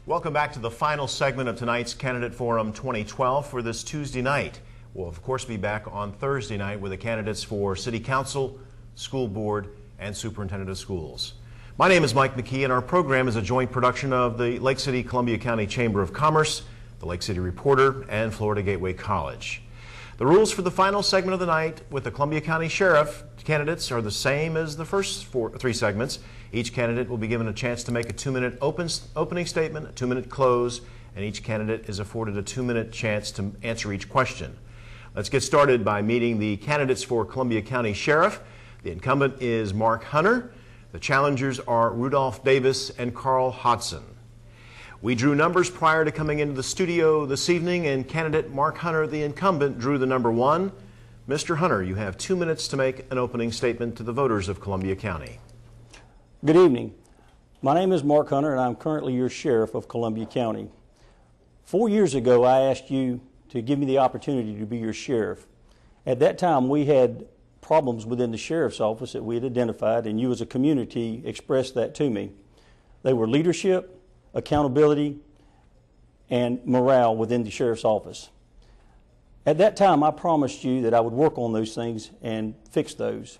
Welcome back to the final segment of tonight's Candidate Forum 2012 for this Tuesday night. We'll of course be back on Thursday night with the candidates for City Council, School Board, and Superintendent of Schools. My name is Mike McKee, and our program is a joint production of the Lake City Columbia County Chamber of Commerce, the Lake City Reporter, and Florida Gateway College. The rules for the final segment of the night with the Columbia County Sheriff candidates are the same as the first three segments. Each candidate will be given a chance to make a 2-minute opening statement, a 2-minute close, and each candidate is afforded a 2-minute chance to answer each question. Let's get started by meeting the candidates for Columbia County Sheriff. The incumbent is Mark Hunter. The challengers are Rudolph Davis and Carl Hodson. We drew numbers prior to coming into the studio this evening, and candidate Mark Hunter, the incumbent, drew the number 1. Mr. Hunter, you have 2 minutes to make an opening statement to the voters of Columbia County. Good evening. My name is Mark Hunter, and I'm currently your sheriff of Columbia County. 4 years ago, I asked you to give me the opportunity to be your sheriff. At that time, we had problems within the sheriff's office that we had identified, and you as a community expressed that to me. They were leadership, accountability, and morale within the sheriff's office. At that time, I promised you that I would work on those things and fix those.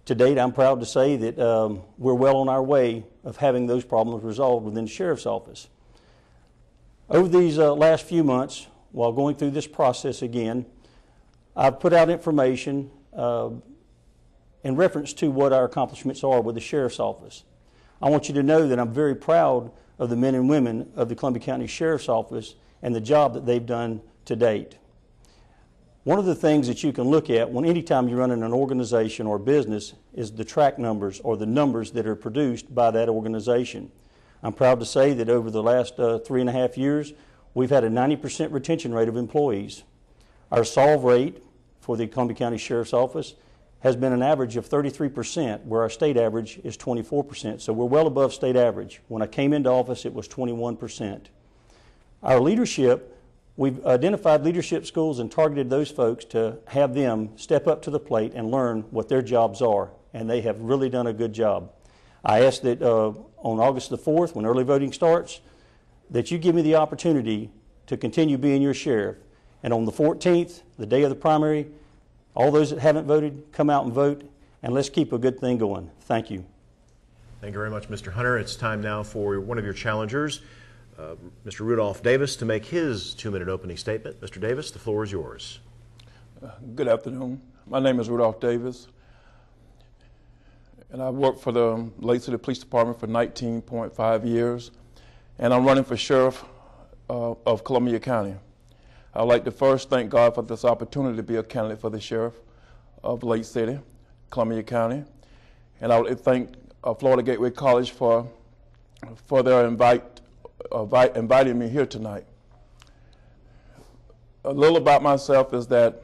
To date, I'm proud to say that we're well on our way of having those problems resolved within the sheriff's office. Over these last few months, while going through this process again, I've put out information in reference to what our accomplishments are with the sheriff's office. I want you to know that I'm very proud of the men and women of the Columbia County Sheriff's Office and the job that they've done to date. One of the things that you can look at anytime you're running an organization or business is the track numbers, or the numbers that are produced by that organization. I'm proud to say that over the last 3.5 years, we've had a 90% retention rate of employees. Our solve rate for the Columbia County Sheriff's Office has been an average of 33%, where our state average is 24%. So we're well above state average. When I came into office, it was 21%. Our leadership, we've identified leadership schools and targeted those folks to have them step up to the plate and learn what their jobs are, and they have really done a good job. I asked that on August the 4th, when early voting starts, that you give me the opportunity to continue being your sheriff. And on the 14th, the day of the primary, all those that haven't voted, come out and vote, and let's keep a good thing going. Thank you. Thank you very much, Mr. Hunter. It's time now for one of your challengers, Mr. Rudolph Davis, to make his 2-minute opening statement. Mr. Davis, the floor is yours. Good afternoon. My name is Rudolph Davis, and I've worked for the Lake City Police Department for 19.5 years, and I'm running for sheriff of Columbia County. I'd like to first thank God for this opportunity to be a candidate for the sheriff of Lake City, Columbia County. And I would like to thank Florida Gateway College for their inviting me here tonight. A little about myself is that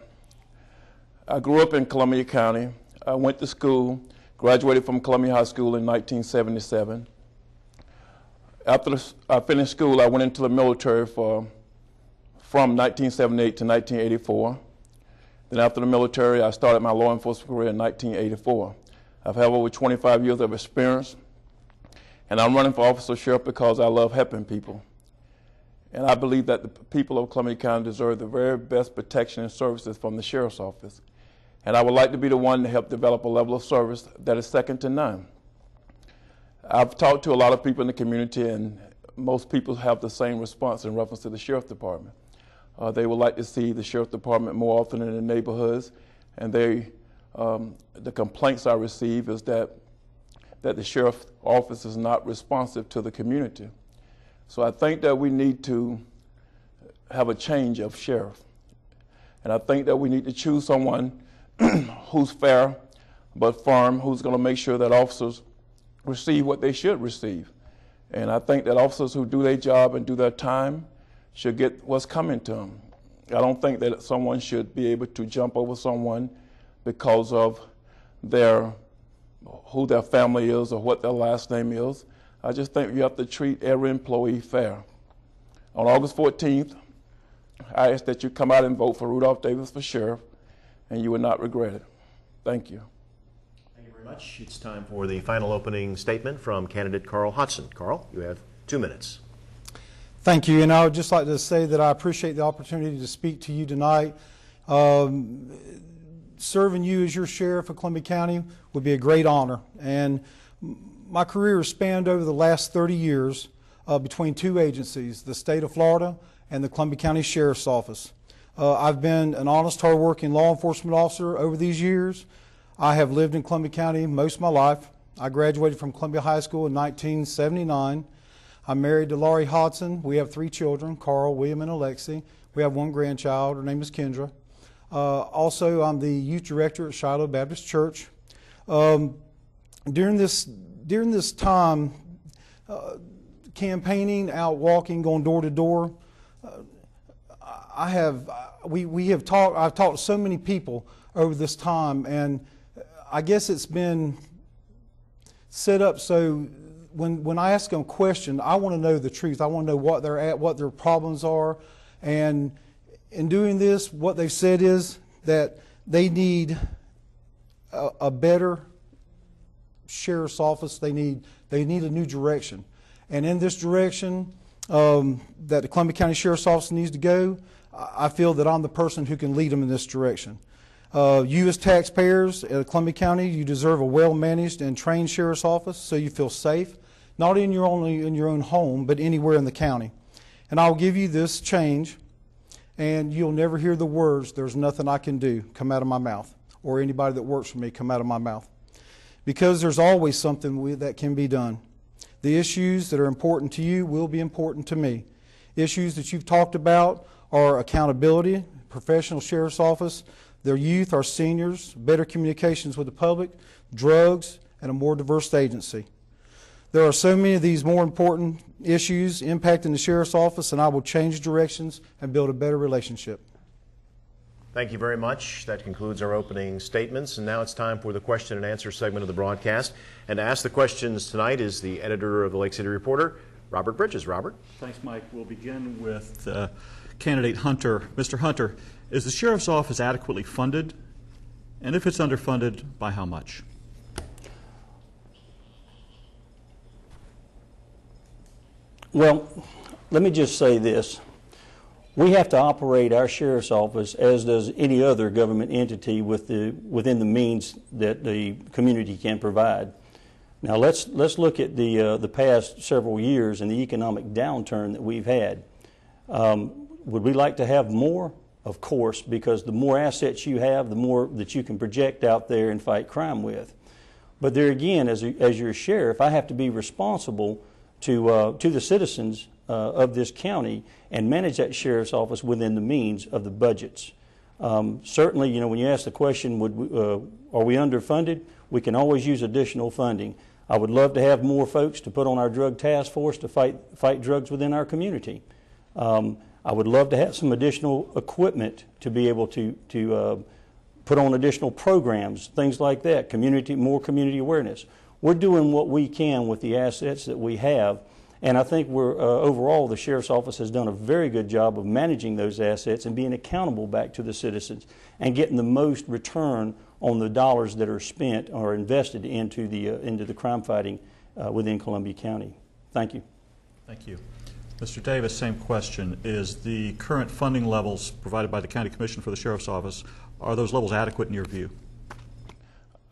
I grew up in Columbia County. I went to school, graduated from Columbia High School in 1977. After I finished school, I went into the military from 1978 to 1984. Then after the military, I started my law enforcement career in 1984. I've had over 25 years of experience, and I'm running for office of sheriff because I love helping people. And I believe that the people of Columbia County deserve the very best protection and services from the sheriff's office. And I would like to be the one to help develop a level of service that is second to none. I've talked to a lot of people in the community, and most people have the same response in reference to the sheriff's department. They would like to see the sheriff's department more often in the neighborhoods, and the complaints I receive is that the sheriff's office is not responsive to the community. So I think that we need to have a change of sheriff, and I think that we need to choose someone who's fair but firm, who's going to make sure that officers receive what they should receive. And I think that officers who do their job and do their time should get what's coming to them. I don't think that someone should be able to jump over someone because of who their family is or what their last name is. I just think you have to treat every employee fair. On August 14th, I ask that you come out and vote for Rudolph Davis for sheriff, and you will not regret it. Thank you. Thank you very much. It's time for the final opening statement from candidate Carl Hodson. Carl, you have 2 minutes. Thank you, and I would just like to say that I appreciate the opportunity to speak to you tonight. Serving you as your sheriff of Columbia County would be a great honor, and my career has spanned over the last 30 years between two agencies, the state of Florida and the Columbia County Sheriff's Office. I've been an honest, hard-working law enforcement officer over these years. I have lived in Columbia County most of my life. I graduated from Columbia High School in 1979. I'm married to Laurie Hodson. We have 3 children, Carl, William, and Alexi. We have 1 grandchild. Her name is Kendra. Also, I'm the youth director at Shiloh Baptist Church. During this time, campaigning, out walking, going door to door, I've talked to so many people over this time, and I guess it's been set up so when I ask them a question, I want to know the truth. I want to know what they're at, what their problems are, and in doing this, what they've said is that they need a better sheriff's office. They need a new direction, and in this direction that the Columbia County Sheriff's Office needs to go, I feel that I'm the person who can lead them in this direction. You as taxpayers at Columbia County, you deserve a well-managed and trained sheriff's office so you feel safe, not only in your own home, but anywhere in the county. And I'll give you this change, and you'll never hear the words, "There's nothing I can do," come out of my mouth, or anybody that works for me come out of my mouth. Because there's always something that can be done. The issues that are important to you will be important to me. Issues that you've talked about are accountability, professional sheriff's office, their youth, our seniors, better communications with the public, drugs, and a more diverse agency. There are so many of these more important issues impacting the sheriff's office, and I will change directions and build a better relationship. Thank you very much. That concludes our opening statements, and now it's time for the question and answer segment of the broadcast. And to ask the questions tonight is the editor of the Lake City Reporter, Robert Bridges. Robert. Thanks, Mike. We'll begin with candidate Hunter. Mr. Hunter, is the sheriff's office adequately funded? And if it's underfunded, by how much? Well, let me just say this. We have to operate our sheriff's office as does any other government entity within the means that the community can provide. Now let's look at the past several years and the economic downturn that we've had. Would we like to have more? Of course, because the more assets you have, the more that you can project out there and fight crime with. But there again, as your sheriff, I have to be responsible to the citizens of this county and manage that sheriff's office within the means of the budgets. Certainly, you know, when you ask the question, are we underfunded? We can always use additional funding. I would love to have more folks to put on our drug task force to fight drugs within our community. I would love to have some additional equipment to be able to put on additional programs, things like that, more community awareness. We're doing what we can with the assets that we have, and I think overall the Sheriff's Office has done a very good job of managing those assets and being accountable back to the citizens and getting the most return on the dollars that are spent or invested into the crime fighting within Columbia County. Thank you. Thank you. Mr. Davis, same question. Is the current funding levels provided by the County Commission for the Sheriff's Office, are those levels adequate in your view?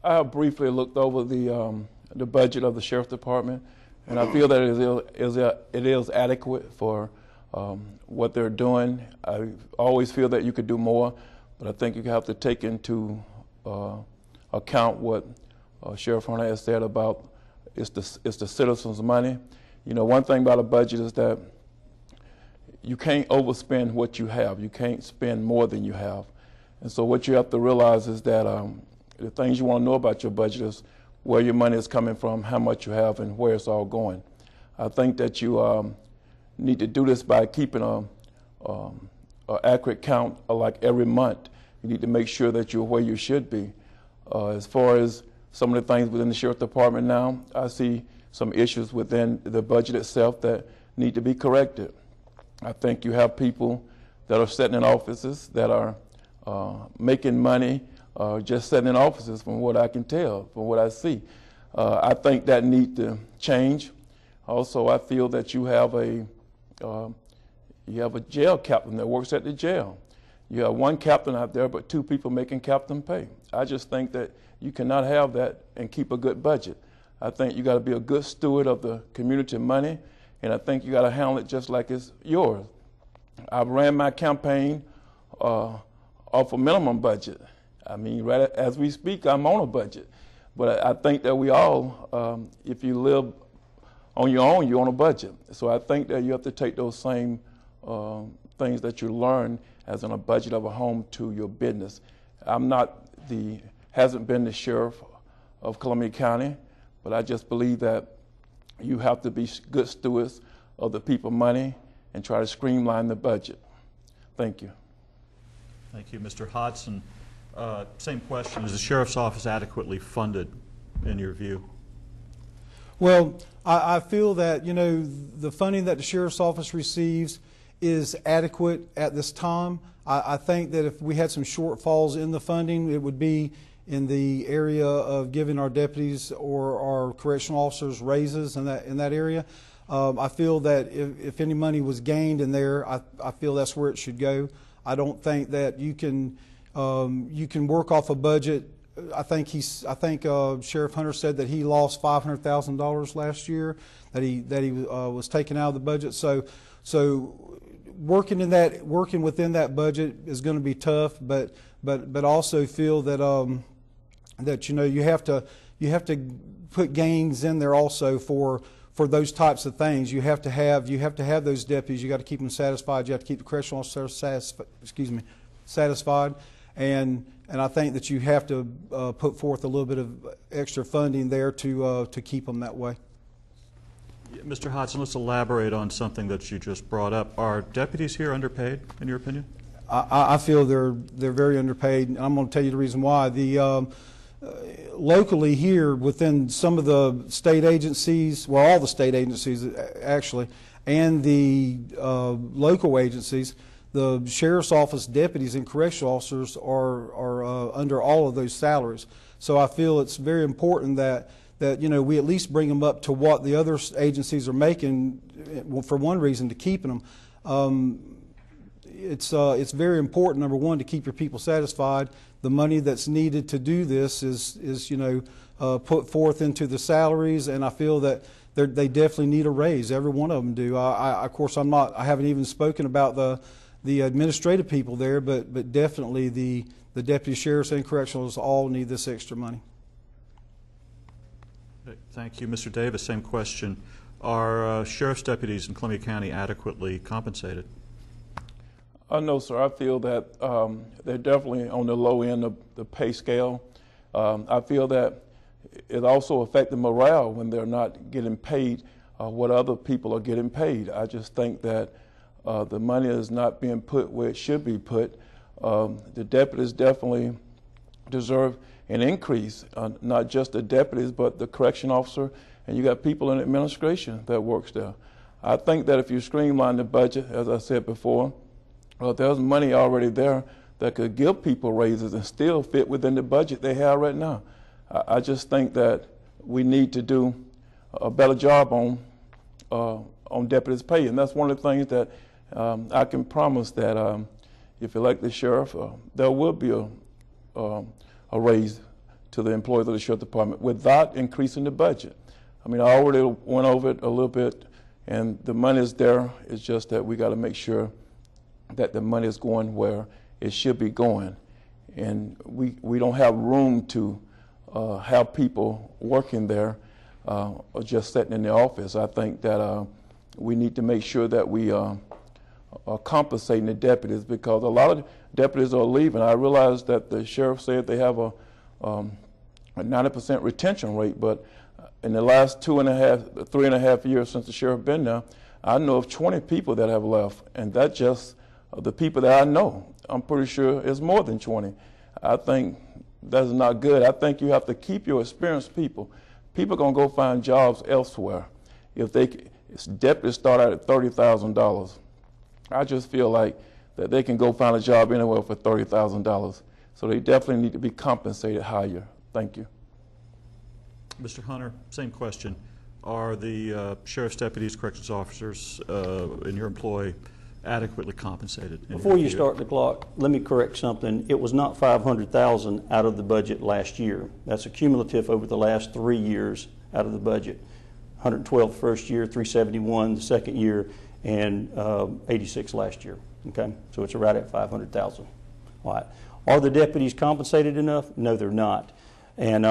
I briefly looked over the budget of the Sheriff's Department, and I feel that it is adequate for what they're doing. I always feel that you could do more, but I think you have to take into account what Sheriff Hunter has said about it's the citizens' money. You know, one thing about a budget is that you can't overspend what you have. You can't spend more than you have. And so what you have to realize is that the things you want to know about your budget is where your money is coming from, how much you have, and where it's all going. I think that you need to do this by keeping an accurate count like every month. You need to make sure that you're where you should be. As far as some of the things within the Sheriff's Department now, I see some issues within the budget itself that need to be corrected. I think you have people that are sitting in offices that are making money just sitting in offices from what I can tell, from what I see. I think that needs to change. Also, I feel that you have You have a jail captain that works at the jail. You have one captain out there, but 2 people making captain pay. I just think that you cannot have that and keep a good budget. I think you got to be a good steward of the community money, and I think you got to handle it just like it's yours. I've ran my campaign off a minimum budget. I mean, right as we speak, I'm on a budget. But I think that we all, if you live on your own, you're on a budget. So I think that you have to take those same things that you learn as in a budget of a home to your business. Hasn't been the sheriff of Columbia County, but I just believe that you have to be good stewards of the people's money and try to streamline the budget. Thank you. Thank you. Mr. Hodson, same question. Is the sheriff's office adequately funded in your view? Well, I feel that, you know, the funding that the sheriff's office receives is adequate at this time. I think that if we had some shortfalls in the funding, it would be in the area of giving our deputies or our correctional officers raises in that area. I feel that if any money was gained in there, I feel that's where it should go. I don't think that you can work off a budget. I think Sheriff Hunter said that he lost $500,000 last year that he was taken out of the budget. So working within that budget is going to be tough, but also feel that that you know you have to put gains in there also for those types of things. You have to have those deputies. You got to keep them satisfied. You have to keep the correctional officers satisfied, and I think that you have to put forth a little bit of extra funding there to keep them that way. Mr. Hodson, let's elaborate on something that you just brought up. Are deputies here underpaid, in your opinion? I feel they're very underpaid, and I'm going to tell you the reason why. Locally here, within some of the state agencies, well, all the state agencies actually, and the local agencies, the sheriff's office deputies and correctional officers are under all of those salaries. So I feel it's very important that you know we at least bring them up to what the other agencies are making. For one reason, to keeping them. It's very important, number one, to keep your people satisfied. The money that's needed to do this is you know put forth into the salaries, and I feel that they definitely need a raise. Every one of them do. Of course, I haven't even spoken about the administrative people there, but definitely the deputy sheriffs and correctionals all need this extra money. Thank you. Mr. Davis, same question. Are sheriff's deputies in Columbia County adequately compensated? No, sir. I feel that they're definitely on the low end of the pay scale. I feel that it also affects morale when they're not getting paid what other people are getting paid. I just think that the money is not being put where it should be put. The deputies definitely deserve an increase, not just the deputies, but the correction officer, and you got people in administration that works there. I think that if you streamline the budget, as I said before, there's money already there that could give people raises and still fit within the budget they have right now. I just think that we need to do a better job on deputies' pay, and that's one of the things that I can promise that if you elect the sheriff, there will be a raise to the employees of the sheriff department without increasing the budget. I mean, I already went over it a little bit, and the money is there. It's just that we got to make sure that the money is going where it should be going, and we don't have room to have people working there or just sitting in the office. I think that we need to make sure that we are compensating the deputies, because a lot of deputies are leaving. I realize that the sheriff said they have a 90% retention rate, but in the last 3.5 years since the sheriff been there, I know of 20 people that have left, and that's just the people that I know. I'm pretty sure it's more than 20. I think that's not good. I think you have to keep your experienced people. People are going to go find jobs elsewhere. If deputies start out at $30,000, I just feel like that they can go find a job anywhere for $30,000. So they definitely need to be compensated higher. Thank you. Mr. Hunter, same question. Are the sheriff's deputies, corrections officers in your employ adequately compensated? Before you start the clock, let me correct something. It was not $500,000 out of the budget last year. That's a cumulative over the last 3 years out of the budget. 112 first year, 371 the second year, and 86 last year. Okay, so it's right at 500,000. All right. Are the deputies compensated enough? No, they're not. And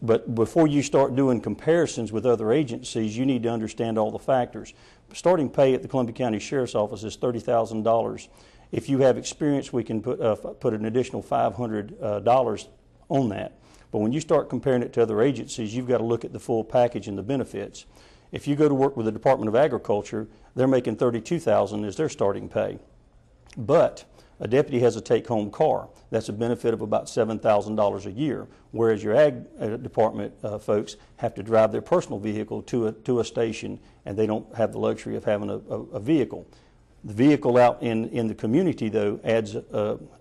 but before you start doing comparisons with other agencies, you need to understand all the factors. Starting pay at the Columbia County Sheriff's Office is $30,000. If you have experience, we can put an additional $500 on that. But when you start comparing it to other agencies, you've got to look at the full package and the benefits. If you go to work with the Department of Agriculture, they're making $32,000 as their starting pay. But a deputy has a take-home car. That's a benefit of about $7,000 a year, whereas your ag department folks have to drive their personal vehicle to a station, and they don't have the luxury of having a vehicle. The vehicle out in the community, though, adds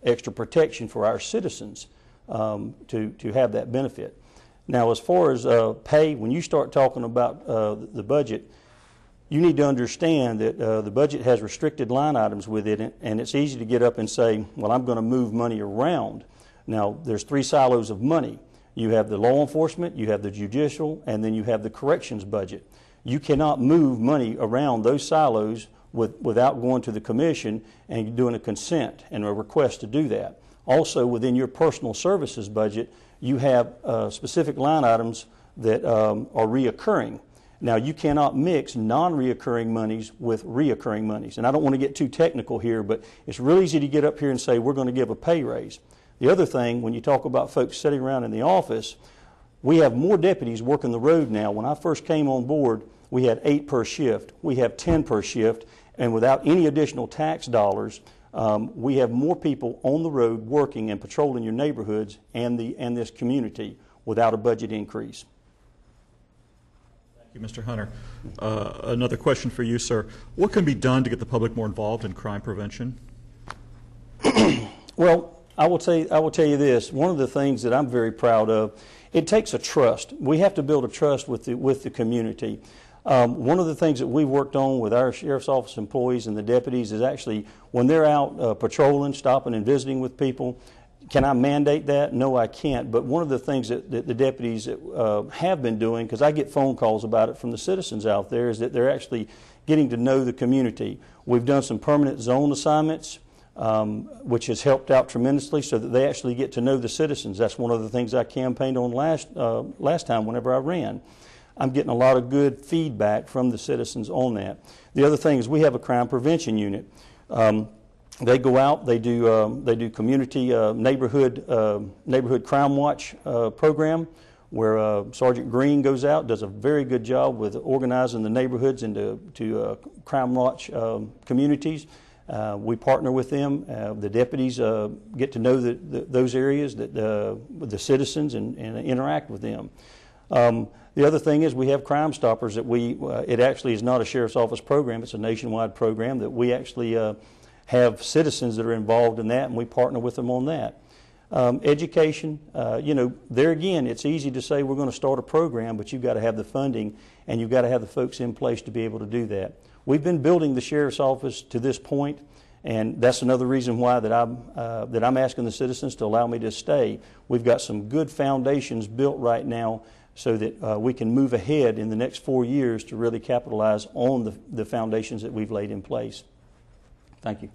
extra protection for our citizens to have that benefit. Now, as far as pay, when you start talking about the budget, you need to understand that the budget has restricted line items with it, and it's easy to get up and say, well, I'm going to move money around. Now, there's 3 silos of money. You have the law enforcement, you have the judicial, and then you have the corrections budget. You cannot move money around those silos without going to the commission and doing a consent and a request to do that. Also, within your personal services budget, you have specific line items that are reoccurring. Now, you cannot mix non-reoccurring monies with reoccurring monies. And I don't want to get too technical here, but it's real easy to get up here and say we're going to give a pay raise. The other thing, when you talk about folks sitting around in the office, we have more deputies working the road now. When I first came on board, we had 8 per shift. We have 10 per shift. And without any additional tax dollars, we have more people on the road working and patrolling your neighborhoods and this community without a budget increase. Thank you, Mr. Hunter. Another question for you, sir. What can be done to get the public more involved in crime prevention? Well, I will tell you this. One of the things that I'm very proud of, it takes a trust. We have to build a trust with the community. One of the things that we've worked on with our Sheriff's Office employees and the deputies is actually when they're out patrolling, stopping and visiting with people. Can I mandate that? No, I can't. But one of the things that the deputies have been doing, because I get phone calls about it from the citizens out there, is that they're actually getting to know the community. We've done some permanent zone assignments, which has helped out tremendously so that they actually get to know the citizens. That's one of the things I campaigned on last time whenever I ran. I'm getting a lot of good feedback from the citizens on that. The other thing is we have a crime prevention unit. They go out, they do community neighborhood crime watch program where Sergeant Green goes out, does a very good job with organizing the neighborhoods into crime watch communities. We partner with them. The deputies get to know those areas, the citizens, and interact with them. The other thing is we have Crime Stoppers that it actually is not a Sheriff's Office program, it's a nationwide program that we actually have citizens that are involved in that, and we partner with them on that. Education, there again, it's easy to say we're going to start a program, but you've got to have the funding and you've got to have the folks in place to be able to do that. We've been building the Sheriff's Office to this point, and that's another reason why that I'm asking the citizens to allow me to stay. We've got some good foundations built right now so that we can move ahead in the next 4 years to really capitalize on the foundations that we've laid in place. Thank you.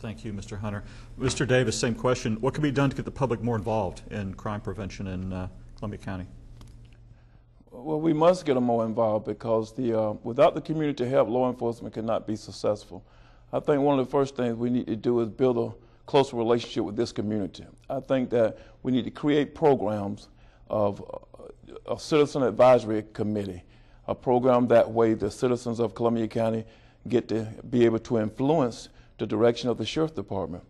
Thank you, Mr. Hunter. Mr. Davis, same question. What can be done to get the public more involved in crime prevention in Columbia County? Well, we must get them more involved because without the community help, law enforcement cannot be successful. I think one of the first things we need to do is build a closer relationship with this community. I think that we need to create programs of a citizen advisory committee, a program that way the citizens of Columbia County get to be able to influence the direction of the Sheriff Department.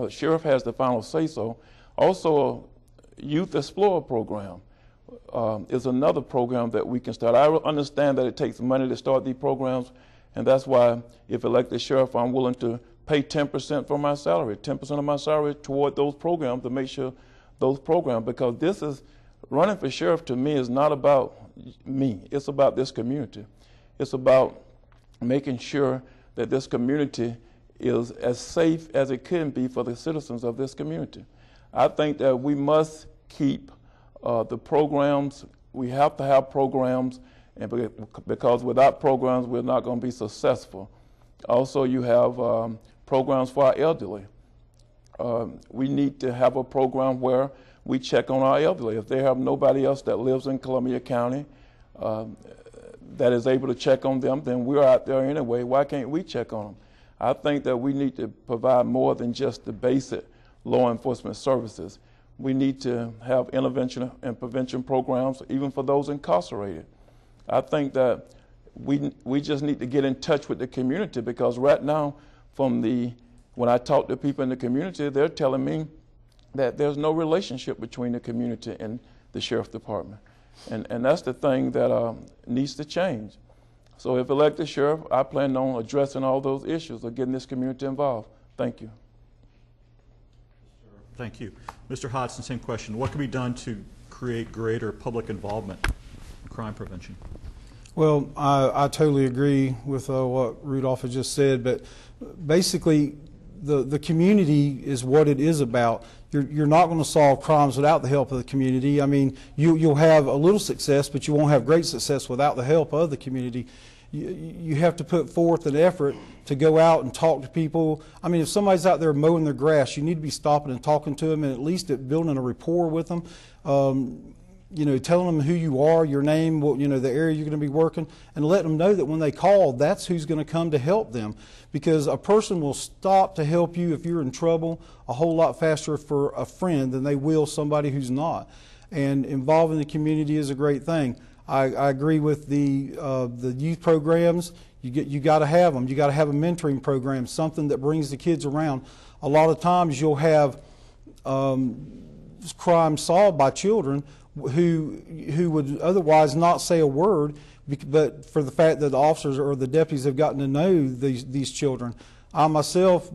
Sheriff has the final say-so. Also, a Youth Explorer program is another program that we can start. I understand that it takes money to start these programs, and that's why, if elected sheriff, I'm willing to pay 10% from my salary, 10% of my salary toward those programs to make sure those programs, because this is, running for sheriff to me is not about me, it's about this community. It's about making sure that this community is as safe as it can be for the citizens of this community. I think that we must keep the programs. We have to have programs, and because without programs, we're not going to be successful. Also, you have programs for our elderly. We need to have a program where we check on our elderly. If they have nobody else that lives in Columbia County that is able to check on them, then we're out there anyway. Why can't we check on them? I think that we need to provide more than just the basic law enforcement services. We need to have intervention and prevention programs even for those incarcerated. I think that we just need to get in touch with the community, because right now, when I talk to people in the community, they're telling me that there's no relationship between the community and the sheriff's department. And that's the thing that needs to change. So if elected sheriff, I plan on addressing all those issues of getting this community involved. Thank you. Thank you. Mr. Hodson, same question. What can be done to create greater public involvement in crime prevention? Well, I totally agree with what Rudolph has just said, but basically the community is what it is about. You're not going to solve crimes without the help of the community. I mean, you'll have a little success, but you won't have great success without the help of the community. You have to put forth an effort to go out and talk to people. I mean, if somebody's out there mowing their grass, you need to be stopping and talking to them, and at least building a rapport with them. You know, telling them who you are, your name, you know, the area you're going to be working, and let them know that when they call, that's who's going to come to help them. Because a person will stop to help you if you're in trouble a whole lot faster for a friend than they will somebody who's not. And involving the community is a great thing. I agree with the youth programs. You got to have them. You got to have a mentoring program, something that brings the kids around. A lot of times you'll have crime solved by children who would otherwise not say a word, but for the fact that the officers or the deputies have gotten to know these children. I myself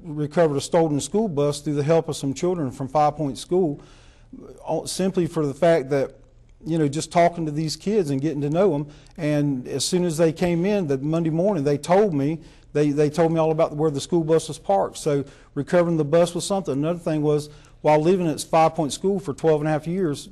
recovered a stolen school bus through the help of some children from 5 Point School, simply for the fact that, you know, just talking to these kids and getting to know them. And as soon as they came in that Monday morning, they told me all about where the school bus was parked. So recovering the bus was something. Another thing was, while living at 5 Point School for 12.5 years,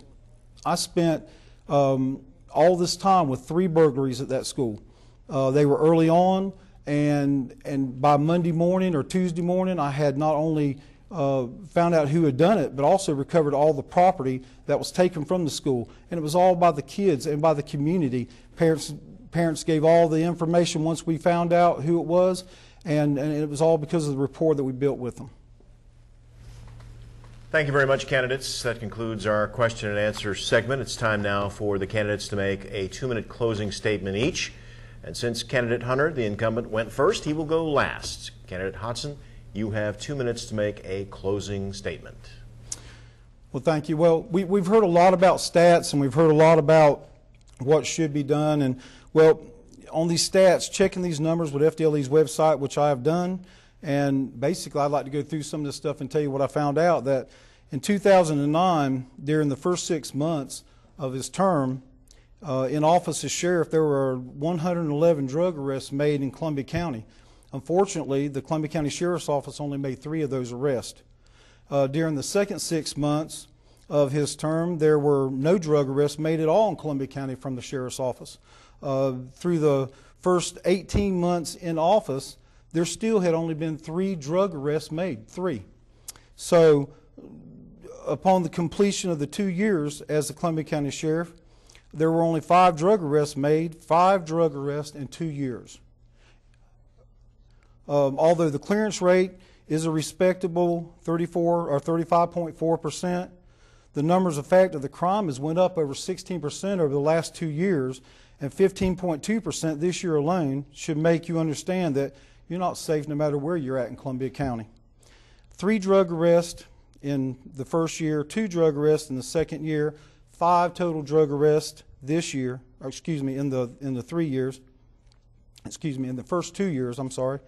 I spent all this time with 3 burglaries at that school. They were early on, and by Monday morning or Tuesday morning, I had not only found out who had done it, but also recovered all the property that was taken from the school. And it was all by the kids and by the community. Parents gave all the information once we found out who it was, and it was all because of the rapport that we built with them. Thank you very much, candidates. That concludes our question and answer segment. It's time now for the candidates to make a 2-minute closing statement each. And since candidate Hunter, the incumbent, went first, he will go last. Candidate Hodson, you have 2 minutes to make a closing statement. Well, thank you. Well, we've heard a lot about stats, and we've heard a lot about what should be done. And, well, on these stats, checking these numbers with FDLE's website, which I have done, and basically I'd like to go through some of this stuff and tell you what I found out. That in 2009, during the first 6 months of his term in office as sheriff, there were 111 drug arrests made in Columbia County. Unfortunately, the Columbia County Sheriff's Office only made 3 of those arrests. During the second 6 months of his term, there were no drug arrests made at all in Columbia County from the Sheriff's Office. Through the first 18 months in office, there still had only been 3 drug arrests made, 3. So upon the completion of the 2 years as the Columbia County Sheriff, there were only 5 drug arrests made, 5 drug arrests in 2 years. Although the clearance rate is a respectable 35.4%, the numbers of fact of the crime has went up over 16% over the last 2 years, and 15.2% this year alone should make you understand that you're not safe no matter where you're at in Columbia County. 3 drug arrests in the first year, 2 drug arrests in the second year, 5 total drug arrests this year, or excuse me, in the 3 years, excuse me, in the first 2 years, I'm sorry.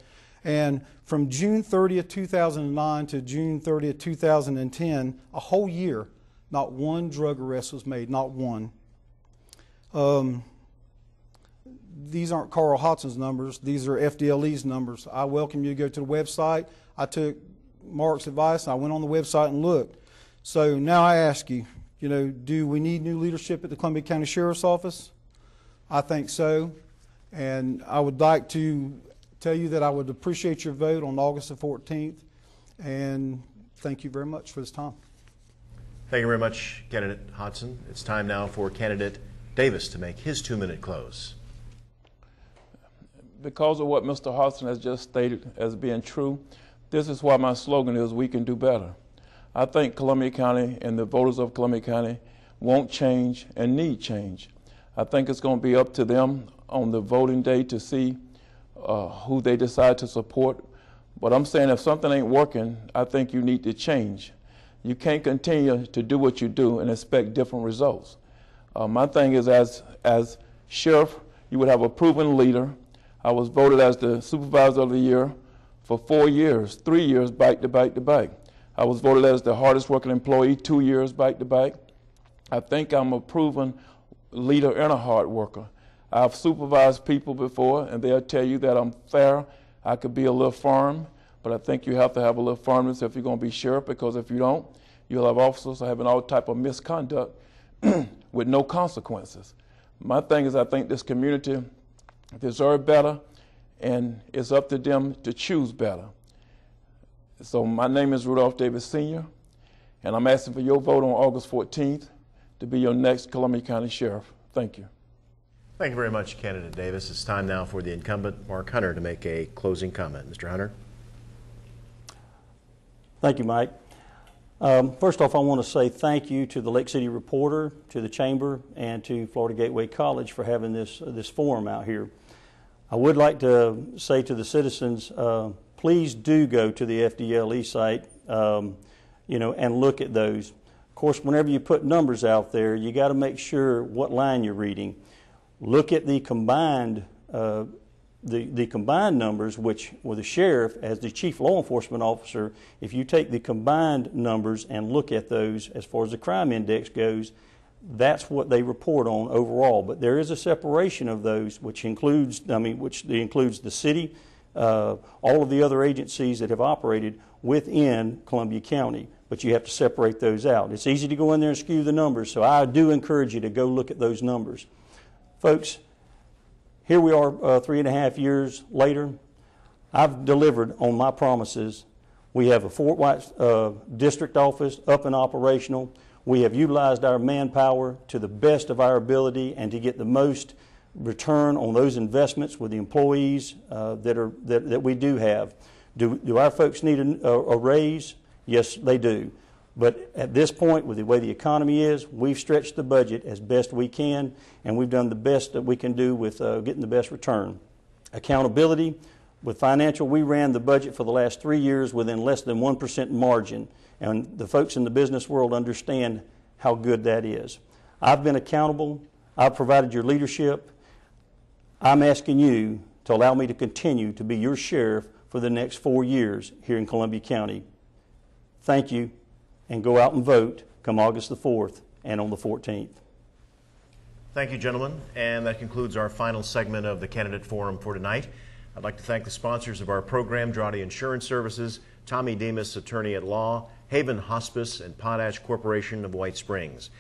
And from June 30th, 2009 to June 30th, 2010, a whole year, not 1 drug arrest was made, not 1. these aren't Carl Hodson's numbers. These are FDLE's numbers. I welcome you to go to the website. I took Mark's advice and I went on the website and looked. So now I ask you, do we need new leadership at the Columbia County Sheriff's Office? I think so. And I would like to tell you that I would appreciate your vote on August the 14th. And thank you very much for this time. Thank you very much, Candidate Hodson. It's time now for Candidate Davis to make his 2-minute close. Because of what Mr. Hodson has just stated as being true, this is why my slogan is, we can do better. I think Columbia County and the voters of Columbia County want change and need change. I think it's going to be up to them on the voting day to see who they decide to support. But I'm saying if something ain't working, I think you need to change. You can't continue to do what you do and expect different results. My thing is, as sheriff, you would have a proven leader. I was voted as the supervisor of the year for 4 years, 3 years back to back to back. I was voted as the hardest working employee 2 years back to back. I think I'm a proven leader and a hard worker. I've supervised people before, and they'll tell you that I'm fair. I could be a little firm, but I think you have to have a little firmness if you're going to be sheriff, because if you don't, you'll have officers having all type of misconduct with no consequences. My thing is, I think this community deserves better, and it's up to them to choose better. So my name is Rudolph Davis Sr., and I'm asking for your vote on August 14th to be your next Columbia County Sheriff. Thank you. Thank you very much, Candidate Davis. It's time now for the incumbent, Mark Hunter, to make a closing comment. Mr. Hunter. Thank you, Mike. First off, I want to say thank you to the Lake City Reporter, to the Chamber, and to Florida Gateway College for having this forum out here. I would like to say to the citizens, please do go to the FDLE site, and look at those. Of course, whenever you put numbers out there, you got to make sure what line you're reading. Look at the combined the combined numbers, which with the sheriff as the chief law enforcement officer, if you take the combined numbers and look at those as far as the crime index goes, that's what they report on overall. But there is a separation of those, which includes the city, all of the other agencies that have operated within Columbia County. But you have to separate those out. It's easy to go in there and skew the numbers, so I do encourage you to go look at those numbers. Folks, here we are 3.5 years later. I've delivered on my promises. We have a Fort White district office up and operational. We have utilized our manpower to the best of our ability and to get the most return on those investments with the employees that we do have. Do our folks need a raise? Yes, they do. But at this point, with the way the economy is, we've stretched the budget as best we can, and we've done the best that we can do with getting the best return. Accountability, with financial, we ran the budget for the last 3 years within less than 1% margin, and the folks in the business world understand how good that is. I've been accountable. I've provided your leadership. I'm asking you to allow me to continue to be your sheriff for the next 4 years here in Columbia County. Thank you, and go out and vote come August the 4th and on the 14th. Thank you, gentlemen, and that concludes our final segment of the Candidate Forum for tonight. I'd like to thank the sponsors of our program, Drawdy Insurance Services, Tommy Demas, Attorney at Law, Haven Hospice, and Potash Corporation of White Springs.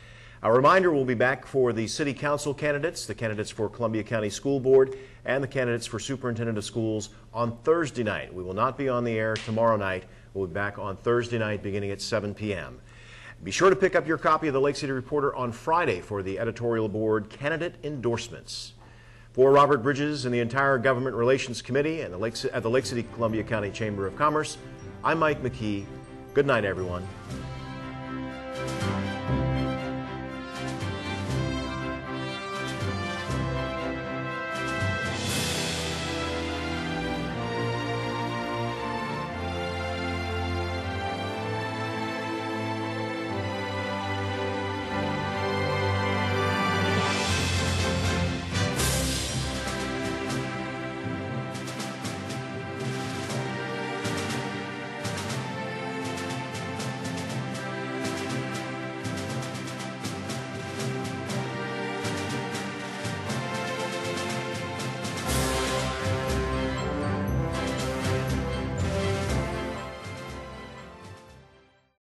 A reminder, we'll be back for the City Council candidates, the candidates for Columbia County School Board, and the candidates for Superintendent of Schools on Thursday night. We will not be on the air tomorrow night. We'll be back on Thursday night beginning at 7 p.m. Be sure to pick up your copy of the Lake City Reporter on Friday for the editorial board candidate endorsements. For Robert Bridges and the entire Government Relations Committee and at the Lake City Columbia County Chamber of Commerce, I'm Mike McKee. Good night, everyone.